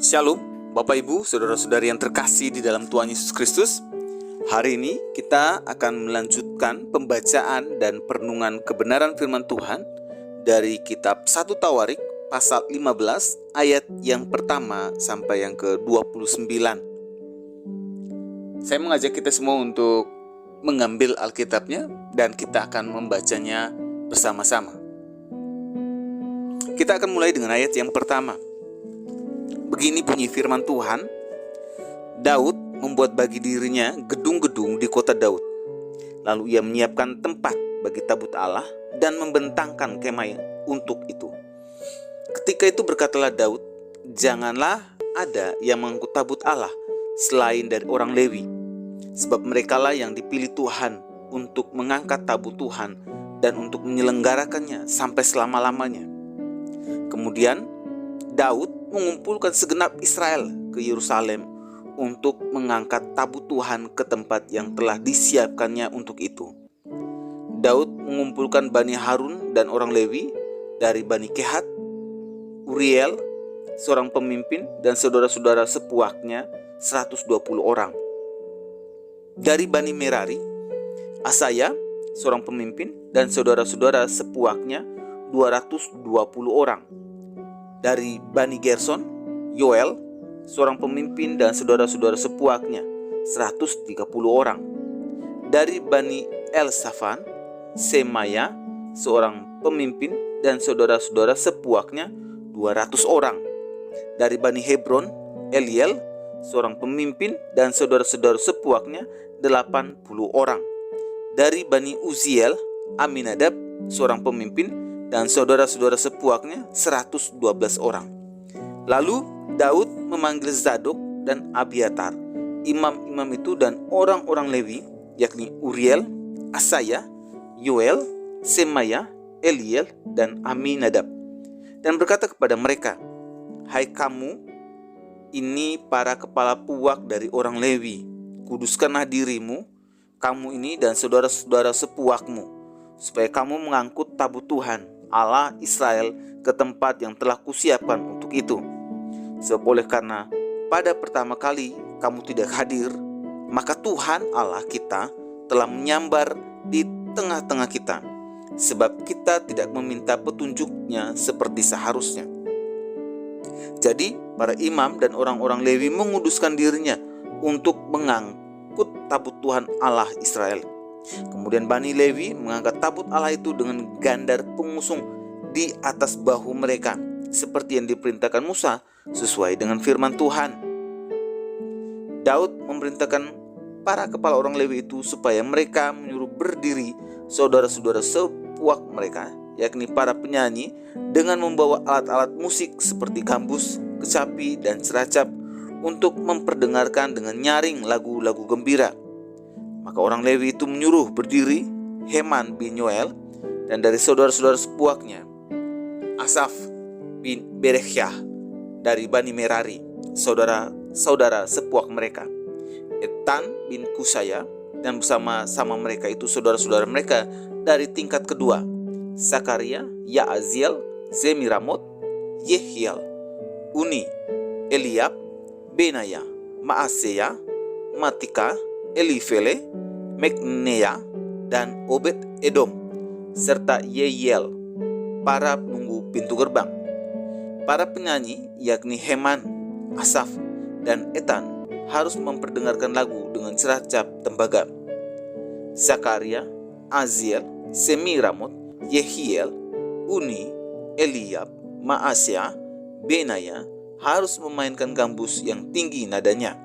Shalom, Bapak Ibu, Saudara-saudari yang terkasih di dalam Tuhan Yesus Kristus. Hari ini kita akan melanjutkan pembacaan dan perenungan kebenaran firman Tuhan dari kitab 1 Tawarik pasal 15 ayat yang pertama sampai yang ke-29. Saya mengajak kita semua untuk mengambil Alkitabnya dan kita akan membacanya bersama-sama. Kita akan mulai dengan ayat yang pertama. Begini bunyi firman Tuhan, Daud membuat bagi dirinya gedung-gedung di kota Daud. Lalu ia menyiapkan tempat bagi tabut Allah dan membentangkan kemah untuk itu. Ketika itu berkatalah Daud, janganlah ada yang mengangkut tabut Allah selain dari orang Lewi, sebab merekalah yang dipilih Tuhan untuk mengangkat tabut Tuhan dan untuk menyelenggarakannya sampai selama-lamanya. Kemudian Daud mengumpulkan segenap Israel ke Yerusalem untuk mengangkat tabut Tuhan ke tempat yang telah disiapkannya untuk itu. Daud mengumpulkan Bani Harun dan orang Lewi dari Bani Kehat, Uriel, seorang pemimpin dan saudara-saudara sepuaknya 120 orang. Dari Bani Merari, Asaya, seorang pemimpin dan saudara-saudara sepuaknya 220 orang. Dari Bani Gerson, Yoel, seorang pemimpin dan saudara-saudara sepuaknya 130 orang. Dari Bani Elsafan, Semaya, seorang pemimpin dan saudara-saudara sepuaknya 200 orang. Dari Bani Hebron, Eliel, seorang pemimpin dan saudara-saudara sepuaknya 80 orang. Dari Bani Uziel, Aminadab, seorang pemimpin dan saudara-saudara sepuaknya 112 orang. Lalu Daud memanggil Zadok dan Abiatar, imam-imam itu dan orang-orang Lewi, yakni Uriel, Asaya, Yoel, Semaya, Eliel, dan Aminadab, dan berkata kepada mereka, hai kamu, ini para kepala puak dari orang Lewi, kuduskanlah dirimu, kamu ini dan saudara-saudara sepuakmu, supaya kamu mengangkut tabut Tuhan Allah Israel ke tempat yang telah kusiapkan untuk itu. Sebab oleh karena pada pertama kali kamu tidak hadir, maka Tuhan Allah kita telah menyambar di tengah-tengah kita, sebab kita tidak meminta petunjuknya seperti seharusnya. Jadi para imam dan orang-orang Lewi menguduskan dirinya untuk mengangkut tabut Tuhan Allah Israel. Kemudian Bani Lewi mengangkat tabut Allah itu dengan gandar pengusung di atas bahu mereka, seperti yang diperintahkan Musa sesuai dengan firman Tuhan. Daud memerintahkan para kepala orang Lewi itu supaya mereka menyuruh berdiri saudara-saudara sepuak mereka, yakni para penyanyi, dengan membawa alat-alat musik seperti gambus, kecapi, dan seracap untuk memperdengarkan dengan nyaring lagu-lagu gembira. Maka orang Lewi itu menyuruh berdiri Heman bin Yoel, dan dari saudara-saudara sepuaknya Asaf bin Berekhya dari Bani Merari, saudara-saudara sepuak mereka, Etan bin Kusaya, dan bersama-sama mereka itu saudara-saudara mereka dari tingkat kedua, Sakaria, Yaaziel, Zemiramot, Yehiel, Uni, Eliab, Benaya, Maaseya, Matika, Elifele, Mikneya, dan Obed Edom, serta Yehiel, para penunggu pintu gerbang. Para penyanyi yakni Heman, Asaf, dan Etan harus memperdengarkan lagu dengan seracap tembaga. Zakaria, Aziel, Semiramot, Yehiel, Uni, Eliab, Maaseya, Benaya harus memainkan gambus yang tinggi nadanya.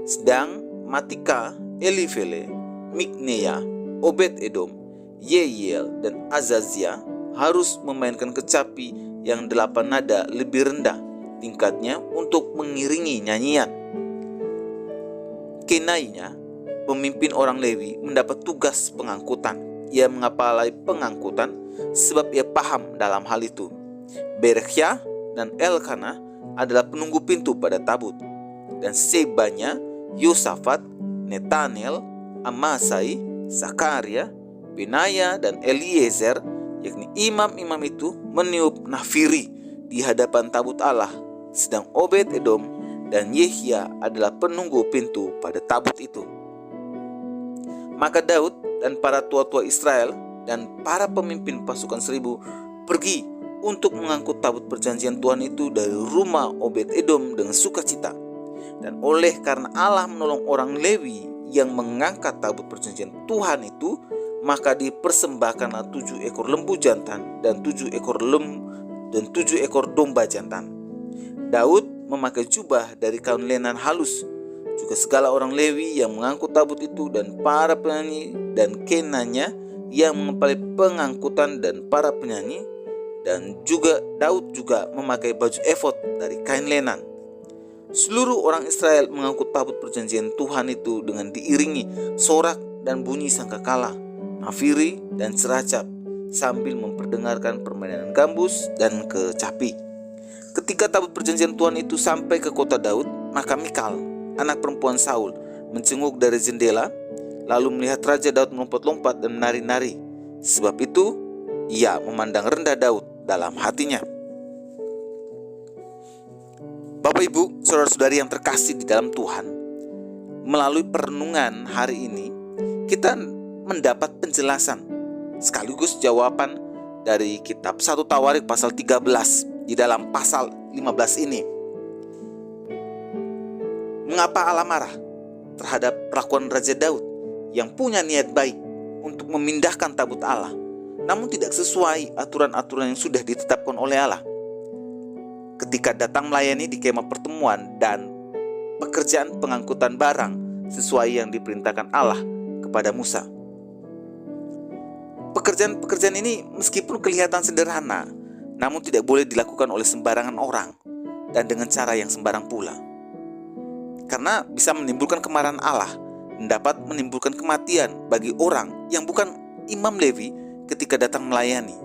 Sedang Matika, Elifele, Mikneya, Obed Edom, Yehiel, dan Azazia harus memainkan kecapi yang 8 nada lebih rendah tingkatnya untuk mengiringi nyanyian. Kenainya, pemimpin orang Lewi, mendapat tugas pengangkutan. Ia mengepalai pengangkutan sebab ia paham dalam hal itu. Berekhya dan Elkanah adalah penunggu pintu pada tabut, dan Sebanya, Yosafat, Netanel, Amasai, Zakaria, Benaya, dan Eliezer, yakni imam-imam itu meniup nafiri di hadapan tabut Allah sedang Obed-Edom dan Yehia adalah penunggu pintu pada tabut itu. Maka Daud dan para tua-tua Israel dan para pemimpin pasukan 1.000 pergi untuk mengangkut tabut perjanjian Tuhan itu dari rumah Obed-Edom dengan sukacita. Dan oleh karena Allah menolong orang Lewi yang mengangkat tabut perjanjian Tuhan itu, maka dipersembahkanlah 7 ekor lembu jantan dan 7 ekor domba jantan. Daud memakai jubah dari kain lenan halus. Juga segala orang Lewi yang mengangkut tabut itu dan para penyanyi dan Kenanya yang mengepali pengangkutan dan para penyanyi. Dan juga Daud juga memakai baju efod dari kain lenan. Seluruh orang Israel mengangkut tabut perjanjian Tuhan itu dengan diiringi sorak dan bunyi sangkakala, nafiri dan seracap, sambil memperdengarkan permainan gambus dan kecapi. Ketika tabut perjanjian Tuhan itu sampai ke kota Daud, maka Mikal, anak perempuan Saul, mencenguk dari jendela, lalu melihat Raja Daud melompat-lompat dan menari-nari. Sebab itu, ia memandang rendah Daud dalam hatinya. Bapak Ibu, saudara-saudari yang terkasih di dalam Tuhan, melalui perenungan hari ini, kita mendapat penjelasan sekaligus jawaban dari kitab 1 Tawarik pasal 13 di dalam pasal 15 ini. Mengapa Allah marah terhadap perlakuan Raja Daud yang punya niat baik untuk memindahkan tabut Allah, namun tidak sesuai aturan-aturan yang sudah ditetapkan oleh Allah? Ketika datang melayani di kemah pertemuan dan pekerjaan pengangkutan barang sesuai yang diperintahkan Allah kepada Musa. Pekerjaan ini meskipun kelihatan sederhana, namun tidak boleh dilakukan oleh sembarangan orang dan dengan cara yang sembarang pula. Karena bisa menimbulkan kemarahan Allah dan dapat menimbulkan kematian bagi orang yang bukan imam Lewi ketika datang melayani.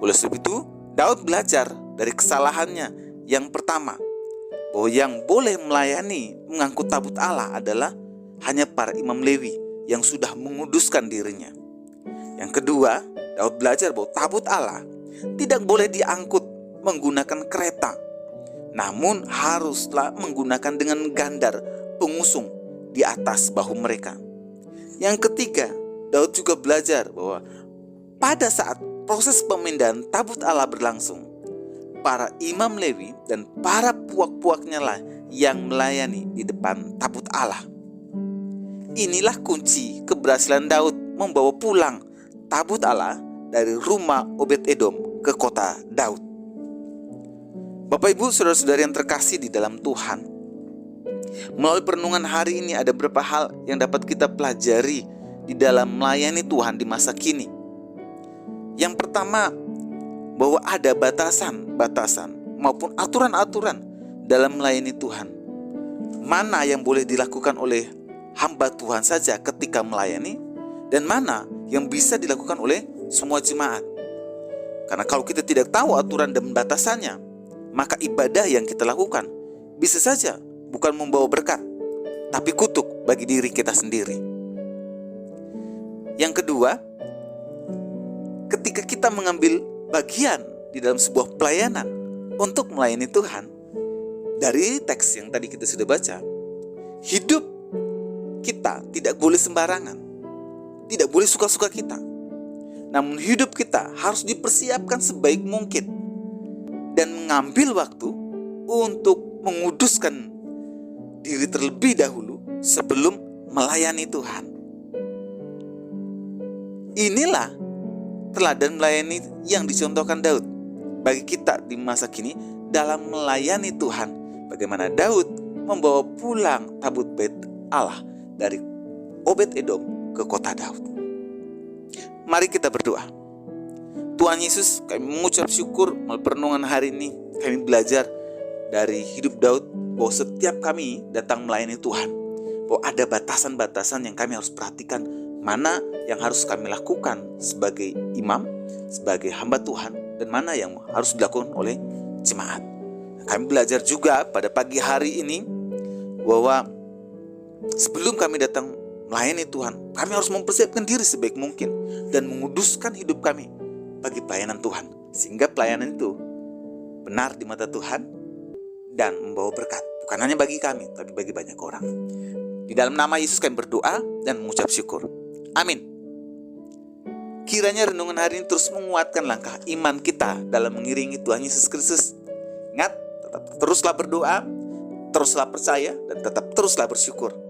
Oleh sebab itu, Daud belajar dari kesalahannya yang pertama, bahwa yang boleh melayani mengangkut tabut Allah adalah hanya para imam Lewi yang sudah menguduskan dirinya. Yang kedua, Daud belajar bahwa tabut Allah tidak boleh diangkut menggunakan kereta, namun haruslah menggunakan dengan gandar pengusung di atas bahu mereka. Yang ketiga, Daud juga belajar bahwa pada saat proses pemindahan tabut Allah berlangsung, para imam Lewi dan para puak-puaknya lah yang melayani di depan tabut Allah. Inilah kunci keberhasilan Daud membawa pulang tabut Allah dari rumah Obed-Edom ke kota Daud. Bapak Ibu, saudara-saudari yang terkasih di dalam Tuhan, melalui perenungan hari ini ada beberapa hal yang dapat kita pelajari di dalam melayani Tuhan di masa kini. Yang pertama, bahwa ada batasan-batasan maupun aturan-aturan dalam melayani Tuhan. Mana yang boleh dilakukan oleh hamba Tuhan saja ketika melayani, dan mana yang bisa dilakukan oleh semua jemaat. Karena kalau kita tidak tahu aturan dan batasannya, maka ibadah yang kita lakukan bisa saja bukan membawa berkat, tapi kutuk bagi diri kita sendiri. Yang kedua, ketika kita mengambil bagian di dalam sebuah pelayanan untuk melayani Tuhan, dari teks yang tadi kita sudah baca, hidup kita tidak boleh sembarangan, tidak boleh suka-suka kita, namun hidup kita harus dipersiapkan sebaik mungkin dan mengambil waktu untuk menguduskan diri terlebih dahulu sebelum melayani Tuhan. Inilah teladan melayani yang dicontohkan Daud bagi kita di masa kini dalam melayani Tuhan. Bagaimana Daud membawa pulang tabut bait Allah dari Obed-Edom ke kota Daud. Mari kita berdoa. Tuhan Yesus, kami mengucap syukur melalui perenungan hari ini. Kami belajar dari hidup Daud bahwa setiap kami datang melayani Tuhan, bahwa ada batasan-batasan yang kami harus perhatikan. Mana yang harus kami lakukan sebagai imam, sebagai hamba Tuhan, dan mana yang harus dilakukan oleh jemaat. Kami belajar juga pada pagi hari ini bahwa sebelum kami datang melayani Tuhan, kami harus mempersiapkan diri sebaik mungkin dan menguduskan hidup kami bagi pelayanan Tuhan, sehingga pelayanan itu benar di mata Tuhan dan membawa berkat. Bukan hanya bagi kami, tapi bagi banyak orang. Di dalam nama Yesus kami berdoa dan mengucap syukur. Amin. Kiranya renungan hari ini terus menguatkan langkah iman kita dalam mengiringi Tuhan Yesus Kristus. Ingat, tetap teruslah berdoa, teruslah percaya, dan tetap teruslah bersyukur.